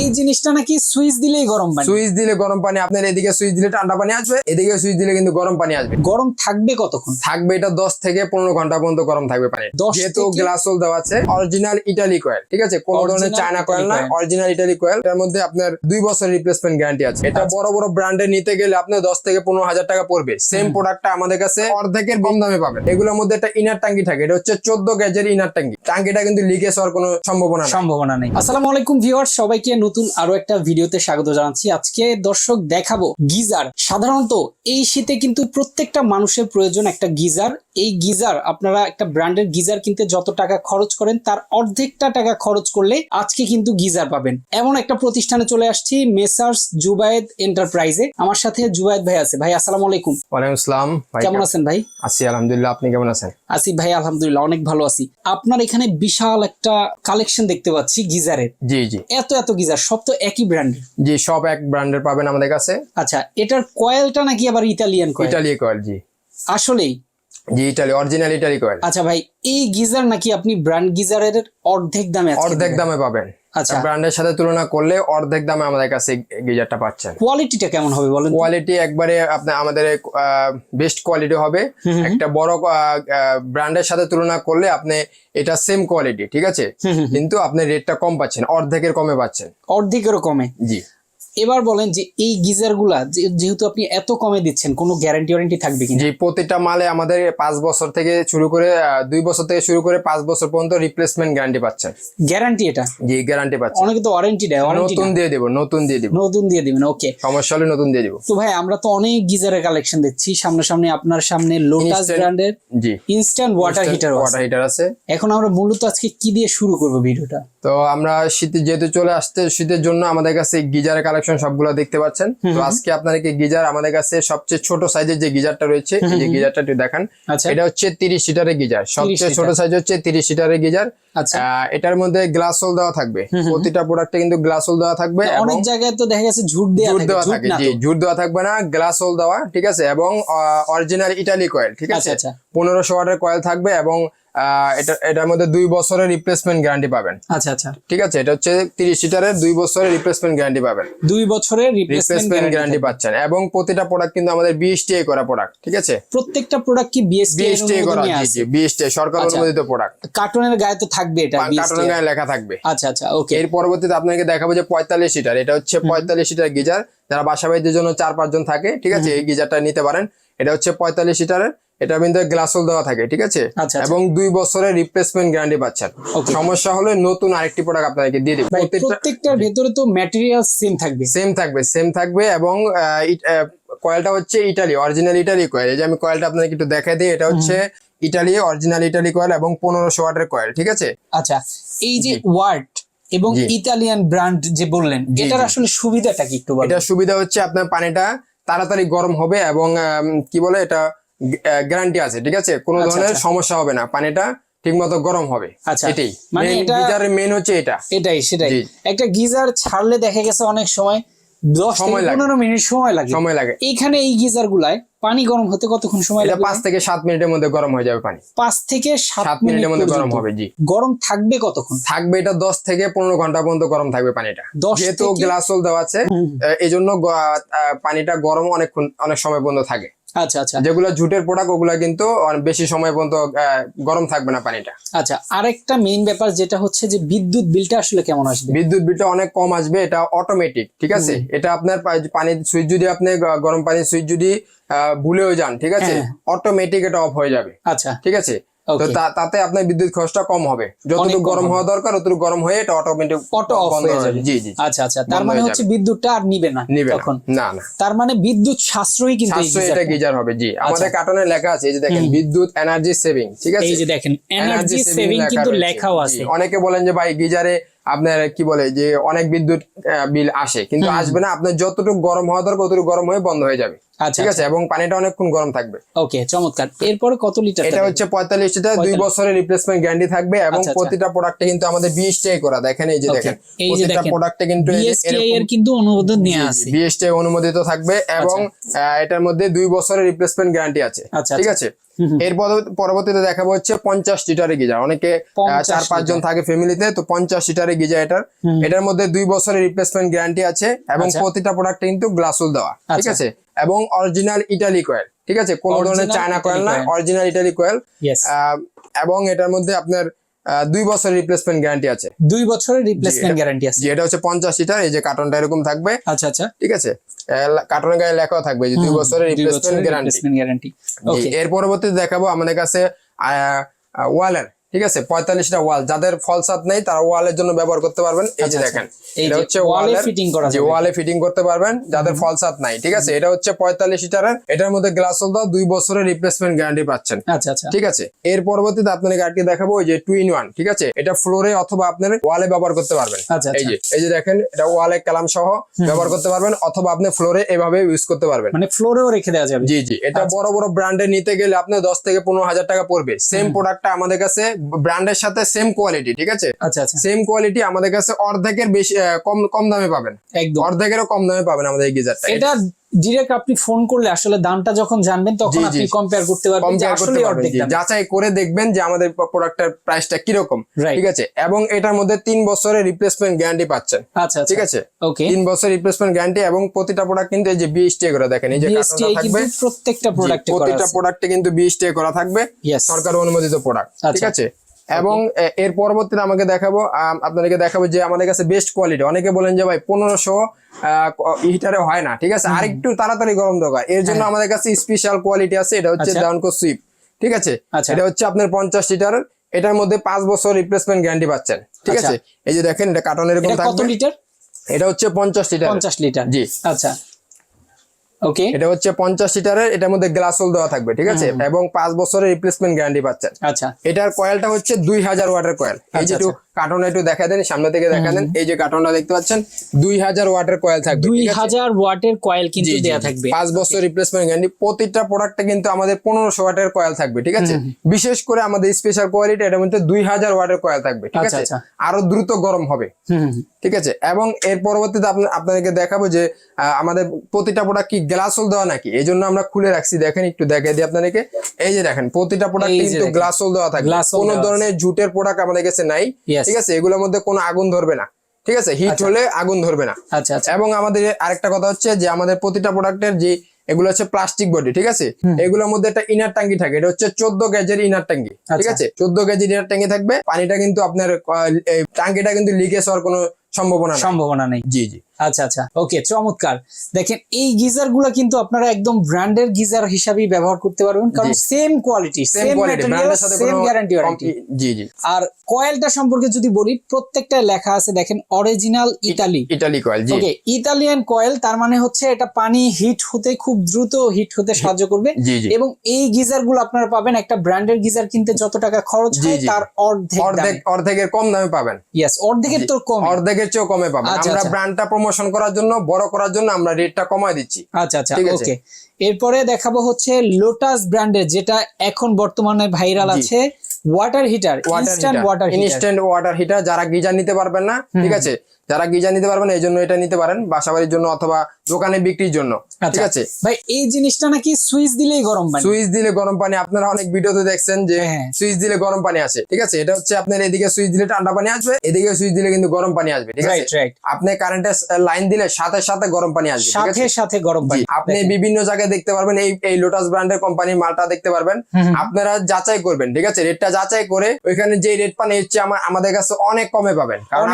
এই জিনিসটা নাকি সুইচ দিলেই গরম পানি, সুইচ দিলে গরম পানি, আপনার এদিকে সুইচ দিলে ঠান্ডা পানি আসবে, এদিকে সুইচ দিলে কিন্তু গরম পানি আসবে। গরম থাকবে কতক্ষণ? থাকবে এটা 10 থেকে 15 ঘন্টা পর্যন্ত গরম থাকবে পানি। 10 যেহেতু থেকে- গ্লাস হোল দেওয়া আছে, অরিজিনাল ইটালি কয়েল, ঠিক আছে, কোন ধরনের Original চায়না Italy কয়েল না, coil। Original Italy coil. এর মধ্যে আপনার 2 বছর রিপ্লেসমেন্ট গ্যারান্টি আছে। এটা বড় বড় ব্র্যান্ডে নিতে গেলে আপনার 10 থেকে 15 হাজার টাকা পড়বে। সেম প্রোডাক্টটা আমাদের কাছে অর্ধেকের কম দামে পাবেন। এগুলোর মধ্যে একটা ইনার ট্যাঙ্কি থাকে, এটা হচ্ছে 14 গেজের ইনার ট্যাঙ্কি। ট্যাঙ্কিটা কিন্তু লিকেজ হওয়ার কোনো সম্ভাবনা নেই। আসসালামু আলাইকুম ভিউয়ার্স, সবাইকে নতুন আরো একটা ভিডিওতে স্বাগত জানাচ্ছি। আজকে দর্শক দেখাবো গিজার। সাধারণত এই শীতে কিন্তু প্রত্যেকটা মানুষের প্রয়োজন একটা গিজার। এই গিজার আপনারা একটা ব্র্যান্ডের গিজার কিনতে যত টাকা খরচ করেন তার অর্ধেকটা টাকা খরচ করলে আজকে কিন্তু গিজার পাবেন। এমন একটা প্রতিষ্ঠানে চলে আসছি, মেসার্স জুবায়েদ এন্টারপ্রাইজে। আমার সাথে জুবায়েদ ভাই আছে। ভাই আসসালামু আলাইকুম। ওয়ালাইকুম আসসালাম ভাই, কেমন আছেন ভাই? আছি আলহামদুলিল্লাহ, আপনি কেমন আছেন? আছি ভাই আলহামদুলিল্লাহ, অনেক ভালো আছি। আপনার এখানে বিশাল একটা কালেকশন দেখতে পাচ্ছি গিজারের। জি জি এত গিজার, সব তো একই ব্র্যান্ডের? জি, সব এক ব্র্যান্ডের পাবেন আমাদের কাছে। আচ্ছা, এটার কয়েলটা নাকি আবার ইতালিয়ান কয়েল? ইটালি কয়েল, জি আসলেই? জি, ইটালি, অরিজিনাল ইটালি কয়েল। আচ্ছা ভাই, এই গিজার নাকি আপনি ব্র্যান্ড গিজারের অর্ধেক দামে আজকে অর্ধেক দিবেন? দামে পাবেন। আচ্ছা, ব্র্যান্ডের সাথে তুলনা করলে অর্ধেক দামে আমাদের কাছে গিজারটা পাচ্ছেন। কোয়ালিটিটা কেমন হবে বলেন তো? কোয়ালিটি একবারে আপনার আমাদের বেস্ট কোয়ালিটি হবে। একটা বড় ব্র্যান্ডের সাথে তুলনা করলে আপনি এটা সেম কোয়ালিটি, ঠিক আছে, কিন্তু আপনি রেটটা কম পাচ্ছেন, অর্ধেকের কমে পাচ্ছেন। অর্ধেকেরও কমে? জি। এবার বলেন যে এই গিজার গুলা যেহেতু আপনি এত কমে দিচ্ছেন, কোনো গ্যারান্টি ওয়ারেন্টি থাকবে কিনা? জি, প্রতিটা মালে আমাদের 5 বছর থেকে শুরু করে 2 বছর থেকে শুরু করে 5 বছর পর্যন্ত রিপ্লেসমেন্ট গ্যারান্টি পাচ্ছেন। গ্যারান্টি এটা? জি, গ্যারান্টি পাচ্ছেন। অনেকে তো ওয়ারেন্টি দেয়। নতুন দিয়ে দিব, নতুন দিয়ে দিবেন? ওকে, সমস্যা হলে নতুন দিয়ে দিব। তো ভাই আমরা তো অনেক গিজারের কালেকশন দেখছি সামনাসামনি। আপনার সামনে লোটাস ব্র্যান্ডের জি ইনস্ট্যান্ট ওয়াটার হিটার আছে। এখন আমরা মূলত আজকে কি দিয়ে শুরু করব ভিডিওটা? তো আমরা শীতে যেহেতু চলে আসছে, শীতের জন্য আমাদের কাছে গিজারের কালেকশন সবগুলো দেখতে পাচ্ছেন। তো আজকে আপনাদেরকে গিজার, আমাদের কাছে সবচেয়ে ছোট সাইজের যে গিজারটা রয়েছে, এই যে গিজারটা একটু দেখান। আচ্ছা, এটা হচ্ছে 30 লিটারের গিজার। সবচেয়ে ছোট সাইজ হচ্ছে 30 লিটারের গিজার। আচ্ছা, এটার মধ্যে গ্লাস হোল দেওয়া থাকবে। প্রতিটা প্রোডাক্টে কিন্তু গ্লাস হোল দেওয়া থাকবে। অনেক জায়গায় তো দেখা গেছে ঝুট দেওয়া থাকে। জি, ঝুট দেওয়া থাকবে না, গ্লাস হোল দেওয়া, ঠিক আছে, এবং অরিজিনাল ইটালি কয়েল, ঠিক আছে। 1500 ওয়াটের কয়েল থাকবে এবং এটার মধ্যে 2 বছরের রিপ্লেসমেন্ট গ্যারান্টি পাবেন। আচ্ছা আচ্ছা, ঠিক আছে, এটা হচ্ছে 30 লিটারের 2 বছরের রিপ্লেসমেন্ট গ্যারান্টি পাবেন। 2 বছরের রিপ্লেসমেন্ট গ্যারান্টি পাচ্ছেন এবং প্রতিটা প্রোডাক্ট কিন্তু আমাদের বিএসটিআই করা প্রোডাক্ট, ঠিক আছে। প্রত্যেকটা প্রোডাক্ট কি বিএসটিআই করা? জি জি, বিএসটিআই সরকার অনুমোদিত প্রোডাক্ট। কার্টুনের গায়ে তো থাকবে এটা, কার্টুনের গায়ে লেখা থাকবে। আচ্ছা আচ্ছা, ওকে। এর পরবর্তীতে আপনাকে দেখাবো যে 45 লিটার, এটা হচ্ছে 45 লিটার গিজার। যারা বাসা বাড়ির জন্য 4-5 জন থাকে, ঠিক আছে, এই গিজারটা নিতে পারেন। এটা হচ্ছে 45 লিটারের, এটা কিন্তু গ্লাস হোল দেওয়া থাকে, ঠিক আছে, এবং 2 বছরের রিপ্লেসমেন্ট গ্যারান্টি পাচ্ছেন। সমস্যা হলে নতুন আরেকটি প্রোডাক্ট আপনাকে দিয়ে দিব। প্রত্যেকটার ভেতরে তো ম্যাটেরিয়াল সেম থাকবে এবং কয়েলটা হচ্ছে ইটালি, অরিজিনাল ইটালি কয়েল। এই যে আমি কয়েলটা আপনাকে একটু দেখাই দিই, এটা হচ্ছে ইটালি, অরিজিনাল ইটালি কয়েল এবং 1500 ওয়াটের কয়েল, ঠিক আছে। আচ্ছা, এই যে ওয়াট এবং ইতালিয়ান ব্র্যান্ড যে বললেন, এটার আসলে সুবিধাটা কি একটু বলেন? এটা সুবিধা হচ্ছে আপনার পানিটা তাড়াতাড়ি গরম হবে এবং কি বলে এটা গ্যারান্টি আছে, ঠিক আছে, কোনো ধরনের সমস্যা হবে না, পানিটা ঠিকমতো গরম হবে। আচ্ছা, এটাই মানে গিজারের মেইন হচ্ছে এটাই সেটাই। একটা গিজার ছাড়লে দেখা গেছে অনেক সময় 10 থেকে 15 মিনিট সময় লাগে। এইখানে এই গিজার গুলায় পানি গরম হতে কতক্ষণ সময় লাগে? 5 থেকে 7 মিনিটের মধ্যে গরম হয়ে যাবে পানি। 5 থেকে 7 মিনিটের মধ্যে গরম হবে। জি, গরম থাকবে কতক্ষণ? থাকবে এটা 10 থেকে 15 ঘন্টা পর্যন্ত গরম থাকবে পানিটা। যেহেতু গ্লাস হোল দেওয়া আছে, এই জন্য পানিটা গরম অনেক সময় পর্যন্ত থাকে। আচ্ছা আচ্ছা, যেগুলো ঝুটের প্রোডাক্ট ওগুলা কিন্তু বেশি সময় পর্যন্ত গরম থাকবে না পানিটা। আচ্ছা, আরেকটা মেইন ব্যাপার যেটা হচ্ছে যে বিদ্যুৎ বিলটা আসলে কেমন আসবে? বিদ্যুৎ বিলটা অনেক কম আসবে, এটা অটোমেটিক, ঠিক আছে। এটা আপনার পানির সুইচ যদি আপনি গরম পানির সুইচ যদি ভুলেও যান, ঠিক আছে, অটোমেটিক এটা অফ হয়ে যাবে। আচ্ছা, ঠিক আছে, তো তাতে আপনার বিদ্যুৎ খরচটা কম হবে। যতটুকু গরম হওয়া দরকার অতটুকু গরম হয়ে এটা অটোমেটিক অফ হয়ে যাবে। জি জি, আচ্ছা আচ্ছা, তার মানে হচ্ছে বিদ্যুৎটা আর নিবে না তখন? না না, তার মানে বিদ্যুৎ সাশ্রয়ী কিন্তু এটা গিজার হবে। জি, আমাদের কার্টনে লেখা আছে, এই যে দেখেন, বিদ্যুৎ এনার্জি সেভিং, ঠিক আছে, এই যে দেখেন এনার্জি সেভিং কিন্তু লেখাও আছে। অনেকে বলেন যে ভাই গিজারে আপনার কি বলে যে অনেক বিদ্যুৎ বিল আসে, কিন্তু আসবে না। আপনার যতটুকু গরম হওয়া দরকার ততটুকু গরম হয়ে বন্ধ হয়ে যাবে, ঠিক আছে, এবং পানিটা অনেকক্ষণ গরম থাকবে। ওকে, চমৎকার। এরপরে কত লিটার? এটা হচ্ছে 45 লিটার, 2 বছরের রিপ্লেসমেন্ট গ্যারান্টি থাকবে এবং প্রতিটা প্রোডাক্টে কিন্তু আমাদের বিএসটিআই করা। দেখেন, এই যে দেখেন, প্রতিটা প্রোডাক্টে কিন্তু বিএসটিআই এর কিন্তু অনুমোদন নেওয়া আছে, বিএসটিআই অনুমোদিত থাকবে এবং এটার মধ্যে 2 বছরের রিপ্লেসমেন্ট গ্যারান্টি আছে, ঠিক আছে। এর পরবর্তীতে দেখাবো হচ্ছে 50 লিটারের গিজার। অনেকে 4-5 জন থাকে ফ্যামিলিতে, তো 50 লিটারের গিজার এটার মধ্যে 2 বছরের রিপ্লেসমেন্ট গ্যারান্টি আছে এবং প্রতিটা প্রোডাক্ট কিন্তু গ্লাস হোল দেওয়া, ঠিক আছে, এবং অরিজিনাল ইটালি কয়েল, ঠিক আছে, কোনো ধরনের চায়না কয়েল না, অরিজিনাল ইটালি কয়েল। এবং এটার মধ্যে আপনার 2 বছরের রিপ্লেসমেন্ট গ্যারান্টি আছে। 2 বছরের রিপ্লেসমেন্ট গ্যারান্টি আছে। এটা হচ্ছে 50 লিটার। এই যে কার্টনটা এরকম থাকবে, আচ্ছা আচ্ছা, ঠিক আছে, কার্টনের গায়ে লেখাও থাকবে যে 2 বছরের রিপ্লেসমেন্ট গ্যারান্টি। এর পরবর্তীতে দেখাবো আমাদের কাছে ওয়ালের, ঠিক আছে, 45টা ওয়াল। যাদের ফলসাদ নেই তারা ওয়ালের জন্য ব্যবহার করতে পারবেন। এই যে দেখেন, এটা হচ্ছে ওয়ালে ফিটিং করা যাবে, ওয়ালে ফিটিং করতে পারবেন যাদের ফলসাদ নাই, ঠিক আছে। এটা হচ্ছে 45 লিটারের। এটার মধ্যে গ্লাস হোল দাও, 2 বছরের রিপ্লেসমেন্ট গ্যারান্টি পাচ্ছেন। আচ্ছা আচ্ছা, ঠিক আছে। এর পরবর্তীতে আপনাকে আরেকটি দেখাবো, ওই যে 2-in-1, ঠিক আছে, এটা ফ্লোরে অথবা আপনার ওয়ালে ব্যবহার করতে পারবেন। এই যে দেখেন, এটা ওয়ালে কালাম সহ ব্যবহার করতে পারবেন অথবা আপনি ফ্লোরে এভাবে ইউজ করতে পারবেন, মানে ফ্লোরেও রেখে দেওয়া যাবে। জি জি। এটা বড় বড় ব্র্যান্ডে নিতে গেলে আপনার 10 থেকে 15,000 টাকা পড়বে। সেম প্রোডাক্টটা আমাদের কাছে ব্র্যান্ডের সাথে সেম কোয়ালিটি, ঠিক আছে, আচ্ছা আচ্ছা, সেম কোয়ালিটি আমাদের কাছে অর্ধেকের বেশি কম দামে পাবেন, একদম অর্ধেকেরও কম দামে পাবেন আমাদের এই গিজারটা। এটা ডিরেক্ট আপনি ফোন করলে আসলে দামটা যখন জানবেন তখন আপনি কম্পেয়ার করতে পারবেন যে আসলে অর্ধেক দাম। যাচাই করে দেখবেন যে আমাদের প্রোডাক্টের প্রাইসটা কি রকম, ঠিক আছে, এবং এটার মধ্যে 3 বছরের রিপ্লেসমেন্ট গ্যারান্টি পাচ্ছেন। আচ্ছা, ঠিক আছে, ওকে, 3 বছর রিপ্লেসমেন্ট গ্যারান্টি এবং প্রতিটা প্রোডাক্ট কিন্তু এই যে বিএসটিআই করা, দেখেন এই যে কার্টনটা থাকবে, প্রত্যেকটা প্রোডাক্টে কিন্তু বিএসটিআই করা থাকবে, সরকার অনুমোদিত প্রোডাক্ট, ঠিক আছে। এবং এর পরবর্তীতে আপনাদেরকে দেখাবো যে আমাদের কাছে বেস্ট কোয়ালিটি। অনেকে বলেন যে ভাই 1500 হিটারে হয় না, ঠিক আছে, আরেকটু তাড়াতাড়ি গরম দরকার, এর জন্য আমাদের কাছে স্পেশাল কোয়ালিটি আছে। এটা হচ্ছে দাউনকো সুইপ, ঠিক আছে, এটা হচ্ছে আপনার 50 লিটার। এটার মধ্যে 5 বছর রিপ্লেসমেন্ট গ্যারান্টি পাচ্ছেন, ঠিক আছে। এই যে দেখেন, এটা কার্টন এরকম থাকবে। কত লিটার? এটা হচ্ছে 50 লিটার। 50 লিটার, জি, আচ্ছা, ওকে। এটা হচ্ছে 50 লিটারের। এটার মধ্যে গ্লাস হোল দেওয়া থাকবে, ঠিক আছে, এবং 5 বছরের রিপ্লেসমেন্ট গ্যারান্টি পাচ্ছেন। আচ্ছা, এটার কয়েলটা হচ্ছে 2000 ওয়াটের কয়েল। এই যে কার্টনটা একটু দেখা দেন, সামনে থেকে দেখা দেন, এই যে কার্টনটা দেখতে পাচ্ছেন, 2000 ওয়াটের কয়েল থাকবে, 2000 ওয়াটের কয়েল কিন্তু দেয়া থাকবে, 5 বছর রিপ্লেসমেন্ট গ্যারান্টি। প্রতিটা প্রোডাক্টে কিন্তু আমাদের 1500 ওয়াটের কয়েল থাকবে, ঠিক আছে। বিশেষ করে আমাদের স্পেশাল কোয়ালিটি, এটার মধ্যে 2000 ওয়াটের কয়েল থাকবে, ঠিক আছে, আরো দ্রুত গরম হবে, ঠিক আছে। এবং এর পরবর্তীতে আপনাদেরকে দেখাবো যে আমাদের প্রতিটা প্রোডাক্ট কি গ্লাস হোল দেওয়া নাকি, এই জন্য আমরা খুলে রাখছি। দেখেন, একটু দেখাই দিই আপনাদেরকে। এই যে দেখেন, প্রতিটা প্রোডাক্ট কিন্তু গ্লাস হোল দেওয়া থাকবে, কোনো ধরনের জুটের প্রোডাক্ট আমাদের কাছে নাই, ঠিক আছে। এগুলোর মধ্যে কোনো আগুন ধরবে না, ঠিক আছে, হিট হলে আগুন ধরবে না। এবং আমাদের আরেকটা কথা হচ্ছে যে আমাদের প্রতিটা প্রোডাক্টের যে এগুলো হচ্ছে প্লাস্টিক বডি, ঠিক আছে, এগুলোর মধ্যে একটা ইনার ট্যাঙ্কি থাকে। এটা হচ্ছে 14 গেজের ইনার ট্যাঙ্কি, ঠিক আছে, 14 গেজের ইনার ট্যাঙ্কি থাকবে। পানিটা কিন্তু আপনার ট্যাঙ্কিটা কিন্তু লিকেজ হওয়ার কোনো সম্ভাবনা নেই। জি জি, আচ্ছা আচ্ছা, ওকে, চমৎকার। দেখেন, এই গিজার গুলা কিন্তু আপনারা একদম ব্র্যান্ডের গিজার হিসাবেই ব্যবহার করতে পারবেন, কারণ same quality, same material, same guarantee warranty. জি জি। আর কয়েলটা সম্পর্কে যদি বলি, প্রত্যেকটা লেখা আছে, দেখেন, original Italy coil. Okay, Italian coil, তার মানে হচ্ছে এটা পানি হিট হতে খুব দ্রুত হিট হতে সাহায্য করবে। এবং এই গিজার গুলো আপনারা পাবেন একটা ব্র্যান্ডের গিজার কিনতে যত টাকা খরচ হয় তার অর্ধেকের কম দামে পাবেন। ইয়েস, অর্ধেকের তো কম, অর্ধেকের চেয়েও কমে পাবেন। আমরা ব্র্যান্ডটা প্রমোশন করার জন্য, বড় করার জন্য আমরা রেটটা কমায় দিচ্ছি। আচ্ছা আচ্ছা, ওকে। এরপরে দেখাবো হচ্ছে লোটাস ব্র্যান্ডের, যেটা এখন বর্তমানে ভাইরাল আছে, water heater, instant water heater. যারা গিজার নিতে পারবেন না, ঠিক আছে, যারা গিজার নিতে পারবেন এই জন্য এটা নিতে পারেন, বাসাবাড়ির জন্য অথবা দোকানে বিক্রির জন্য, ঠিক আছে। ভাই, এই জিনিসটা নাকি সুইচ দিলেই গরম পানি, সুইচ দিলে গরম পানি, আপনারা অনেক ভিডিওতে দেখছেন যে সুইচ দিলে গরম পানি আসে, ঠিক আছে। এটা হচ্ছে আপনার এদিকে সুইচ দিলে ঠান্ডা পানি আসবে, এদিকে সুইচ দিলে কিন্তু গরম পানি আসবে, ঠিক আছে। আপনি কারেন্টের লাইন দিলে সাথে সাথে গরম পানি আসবে, সাথে গরম পানি। আপনি বিভিন্ন জায়গায় দেখতে পারবেন, এই লোটাস ব্র্যান্ডের কোম্পানির মালটা দেখতে পারবেন। আপনারা যাচাই করবেন, ঠিক আছে, রেটটা যাচাই করে ওইখানে যে রেট পানি হচ্ছে আমাদের কাছে অনেক কমে পাবেন, কারণ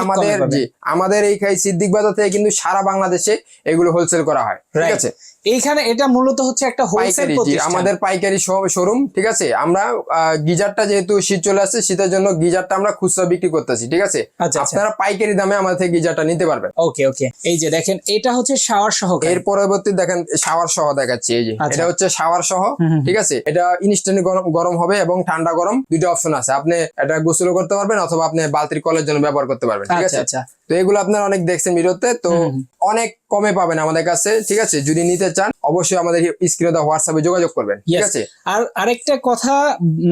আমাদের এই সিদ্দিক বাজার থেকে কিন্তু সারা বাংলাদেশে এগুলো হোলসেল করা হয়, ঠিক আছে। এইখানে এটা মূলত হচ্ছে একটা হোলসেল প্রতিষ্ঠান, আমাদের পাইকারি শোরুম, ঠিক আছে। আমরা গিজারটা যেহেতু শীত চলে আসছে, শীতের জন্য গিজারটা আমরা খুচরা বিক্রি করতেছি, ঠিক আছে। আপনারা পাইকারি দামে আমাদের থেকে গিজারটা নিতে পারবেন। ওকে ওকে, এই যে দেখেন, এটা হচ্ছে শাওয়ার সহ। এর পরবর্তী দেখেন শাওয়ার সহ দেখাচ্ছি, এই যে এটা হচ্ছে শাওয়ার সহ, ঠিক আছে। এটা ইনস্ট্যান্ট গরম হবে এবং ঠান্ডা গরম, দুইটা অপশন আছে। আপনি এটা গোসল করতে পারবেন অথবা আপনি বালতির কলের জন্য ব্যবহার করতে পারবেন, ঠিক আছে। তো এগুলো আপনারা অনেক দেখছেন ভিডিওতে, তো অনেক কমে পাবেন আমাদের কাছে, ঠিক আছে। যদি নিতে চান অবশ্যই আমাদের স্ক্রিনে দেওয়া হোয়াটসঅ্যাপে যোগাযোগ করবেন, ঠিক আছে। আর আরেকটা কথা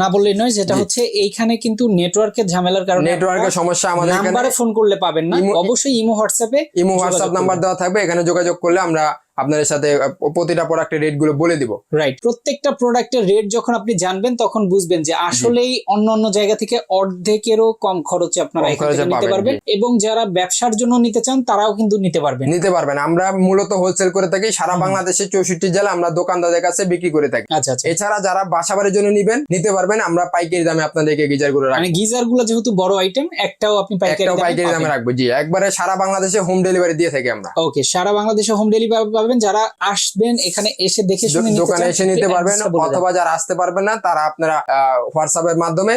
না বললেই নয়, যেটা হচ্ছে এইখানে কিন্তু নেটওয়ার্কের ঝামেলার কারণে নেটওয়ার্কের সমস্যা, আমাদের নাম্বারে ফোন করলে পাবেন না, অবশ্যই ইমো হোয়াটসঅ্যাপ নাম্বার দেওয়া থাকবে, এখানে যোগাযোগ করলে আমরা আপনাদের সাথে প্রতিটা প্রোডাক্টের রেট গুলো বলে দিব। রাইট, প্রত্যেকটা প্রোডাক্টের রেট যখন আপনি জানবেন তখন বুঝবেন যে আসলেই অন্য জায়গা থেকে অর্ধেকেরও কম খরচে আপনারা এখান থেকে নিতে পারবেন, এবং যারা ব্যবসার জন্য নিতে চান তারাও কিন্তু নিতে পারবেন। আমরা মূলত হোলসেল করে থাকি, সারা বাংলাদেশে 64 জেলা আমরা দোকানদারদের কাছে বিক্রি করে থাকি। আচ্ছা। এছাড়া যারা বাসাবাড়ির জন্য নিতে পারবেন, আমরা পাইকারি দামে আপনাদেরকে গিজার গুলো রাখবো। মানে গিজার গুলো যেহেতু বড় আইটেম, একটাও আপনি পাইকারি দামে রাখবো। জি, একবারে সারা বাংলাদেশে হোম ডেলিভারি দিয়ে থাকি আমরা। ওকে, সারা বাংলাদেশে হোম ডেলিভারি পাবেন। যারা আসবেন এখানে এসে দেখে শুনে দোকানে এসে নিতে পারবেন, অথবা যারা আসতে পারবেন না তারা আপনারা হোয়াটসঅ্যাপের মাধ্যমে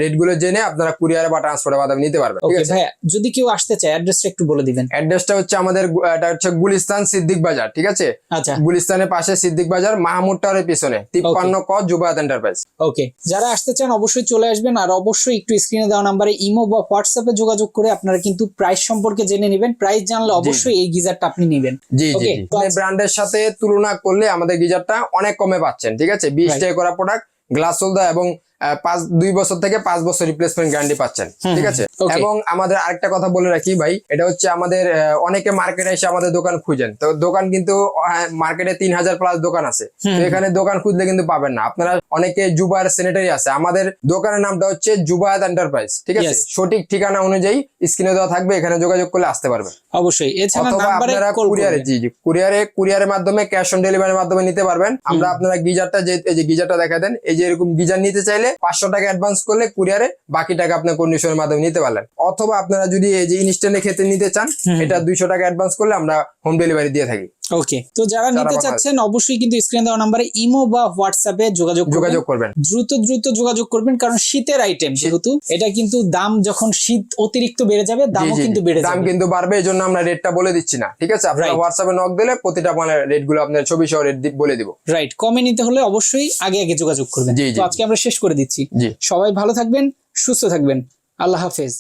রেট গুলো জেনে আপনারা কুরিয়ার বা ট্রান্সপোর্টের মাধ্যমে নিতে পারবেন। ওকে ভাই, যদি কেউ আসতে চায় অ্যাড্রেসটা একটু বলে দিবেন। অ্যাড্রেসটা হচ্ছে আমাদের এটা হচ্ছে গুলিস্তান সিদ্দিক বাজার, ঠিক আছে। আচ্ছা, গুলিস্তানের পাশে সিদ্দিক বাজার, মাহমুদ টাওয়ারের পিছনে 53 ক জুবায়েত এন্টারপ্রাইজ। ওকে, যারা আসতে চান অবশ্যই চলে আসবেন, আর অবশ্যই একটু স্ক্রিনে দেওয়া নাম্বারে ইমো বা হোয়াটসঅ্যাপে যোগাযোগ করে আপনারা কিন্তু প্রাইস সম্পর্কে জেনে নেবেন। প্রাইস জানলে অবশ্যই এই গিজারটা আপনি নেবেন। জি, ব্র্যান্ডের সাথে তুলনা করলে আমাদের গিজারটা অনেক কমে পাচ্ছেন, ঠিক আছে। 20 টাকা করা প্রোডাক্ট, গ্লাস হোল্ডার এবং 2 বছর থেকে 5 বছর রিপ্লেসমেন্ট গ্যারান্টি পাচ্ছেন, ঠিক আছে। এবং আমাদের আরেকটা কথা বলে রাখি ভাই, এটা হচ্ছে আমাদের অনেকে মার্কেটে এসে আমাদের দোকান খুঁজেন, তো দোকান কিন্তু মার্কেটে 3000 প্লাস দোকান আছে, তো এখানে দোকান খুঁজলে কিন্তু পাবেন না আপনারা। অনেকে জুবায়ের স্যানিটারি আছে, আমাদের দোকানের নামটা হচ্ছে জুবায়েত এন্টারপ্রাইজ, ঠিক আছে। সঠিক ঠিকানা অনুযায়ী স্ক্রিনে দেওয়া থাকবে, এখানে যোগাযোগ করলে আসতে পারবেন অবশ্যই। এছাড়া আপনারা কুরিয়ারের মাধ্যমে ক্যাশ অন ডেলিভারির মাধ্যমে নিতে পারবেন। আমরা আপনারা গিজারটা গিজারটা দেখা দেন, এই যে এরকম গিজার নিতে চাইলে 500 টাকা অ্যাডভান্স করলে কুরিয়ারে বাকি টাকা আপনার কন্ডিশনের মাধ্যমে নিতে পারলেন। অথবা আপনারা যদি এই যে ইনস্ট্যান্টে খেতে নিতে চান, এটা 200 টাকা অ্যাডভান্স করলে আমরা হোম ডেলিভারি দিয়ে থাকি। ওকে, তো যারা নিতে চাচ্ছেন অবশ্যই কিন্তু স্ক্রিনে দেওয়া নম্বরে ইমো বা হোয়াটসঅ্যাপে যোগাযোগ করবেন। দ্রুত যোগাযোগ করবেন, কারণ শীতের আইটেম যেহেতু, এটা কিন্তু দাম যখন শীত অতিরিক্ত বেড়ে যাবে দামও কিন্তু দাম কিন্তু বাড়বে, এজন্য আমরা রেটটা বলে দিচ্ছি না, ঠিক আছে। আপনারা হোয়াটসঅ্যাপে নক দিলে প্রতিটা মানে রেট গুলো আপনার ছবি সহ রেট বলে দিব। রাইট, কমে নিতে হলে অবশ্যই আগে যোগাযোগ করবেন। তো আজকে আমরা শেষ করে দিচ্ছি। সবাই ভালো থাকবেন, সুস্থ থাকবেন, আল্লাহ হাফেজ।